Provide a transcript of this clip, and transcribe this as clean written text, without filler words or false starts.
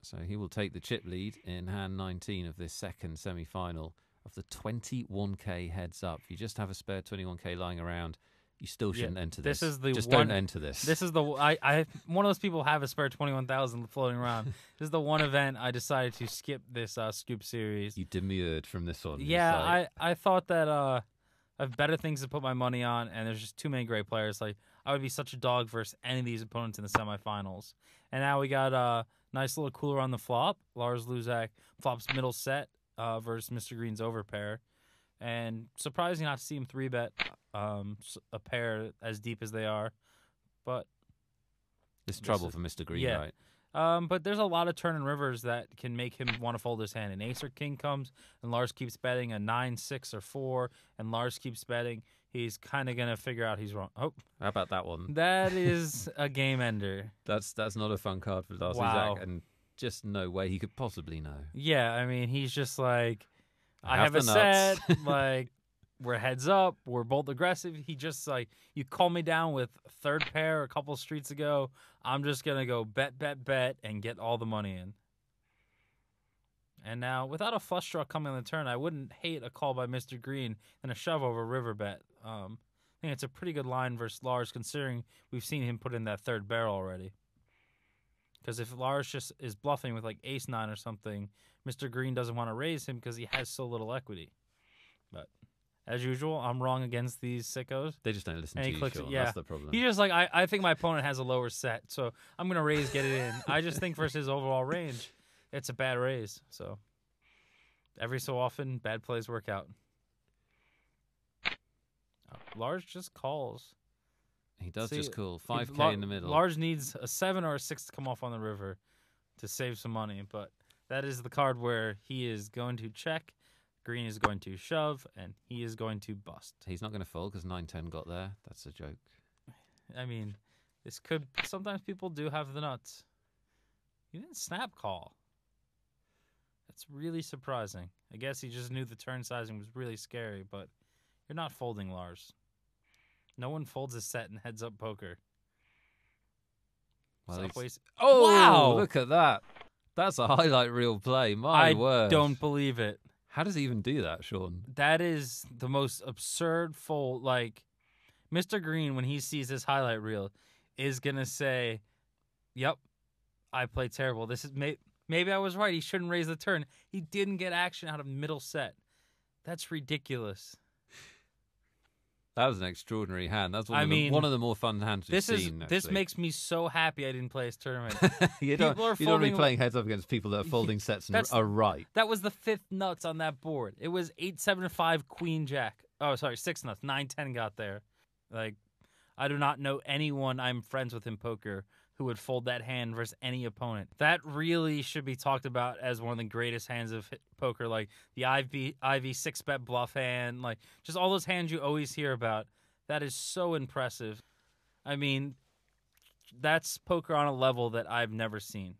So he will take the chip lead in hand 19 of this second semi-final of the 21k heads up. If you just have a spare 21k lying around, you still shouldn't enter this. Don't enter this. This is the I one of those people have a spare 21,000 floating around. This is the one event I decided to skip this scoop series. You demurred from this one. Yeah, I thought that I have better things to put my money on, and there's just too many great players. Like, I would be such a dog versus any of these opponents in the semifinals. And now we got a nice little cooler on the flop. Lrslzk flops middle set versus Mr. Green's overpair. And surprising not to see him 3-bet a pair as deep as they are. But it's trouble for Mr. Green, yeah. right? But there's a lot of turn and rivers that can make him want to fold his hand. An ace or king comes, and Lars keeps betting a 9, 6, or 4, and Lars keeps betting. He's kind of going to figure out he's wrong. Oh, how about that one? That is a game ender. That's not a fun card for Lrslzk, Wow. and just no way he could possibly know. Yeah, I mean, he's just like, I have have a the set, nuts. like, we're heads up, we're both aggressive. He just, like, you call me down with third pair a couple streets ago, I'm just going to go bet, and get all the money in. And now, without a flush draw coming on the turn, I wouldn't hate a call by Mr. Green and a shove over river bet. I think it's a pretty good line versus Lars, considering we've seen him put in that third barrel already. Because if Lars just is bluffing with like ace-9 or something, Mr. Green doesn't want to raise him because he has so little equity. But as usual, I'm wrong against these sickos. They just don't listen And to he you, clicks Shaun. it, yeah. That's the problem. He's just like, I think my opponent has a lower set, so I'm going to raise, get it in. I just think versus his overall range, it's a bad raise. So every so often, bad plays work out. Lars just calls. He does just call 5k in the middle. Lars needs a 7 or a 6 to come off on the river to save some money, but that is the card where he is going to check, Green is going to shove, and he is going to bust. He's not going to fold because 9-10 got there. That's a joke. I mean, this could... Sometimes people do have the nuts. He didn't snap call. That's really surprising. I guess he just knew the turn sizing was really scary, but you're not folding, Lars. No one folds a set in heads-up poker. Well, oh, wow! Look at that. That's a highlight reel play. My word. I don't believe it. How does he even do that, Shaun? That is the most absurd fold. Like, Mr. Green, when he sees this highlight reel, is going to say, yep, I played terrible. This is maybe I was right. He shouldn't raise the turn. He didn't get action out of middle set. That's ridiculous. That was an extraordinary hand. That's one of the more fun hands we've seen. This makes me so happy I didn't play his tournament. you don't want to be playing heads up against people that are folding sets and are right. That was the 5th nuts on that board. It was 8-7-5 Queen Jack. Oh, sorry, 6 nuts. 9-10 got there. Like, I do not know anyone I'm friends with in poker who would fold that hand versus any opponent. That really should be talked about as one of the greatest hands of poker, like the Ivy 6-bet bluff hand, like just all those hands you always hear about. That is so impressive. I mean, that's poker on a level that I've never seen.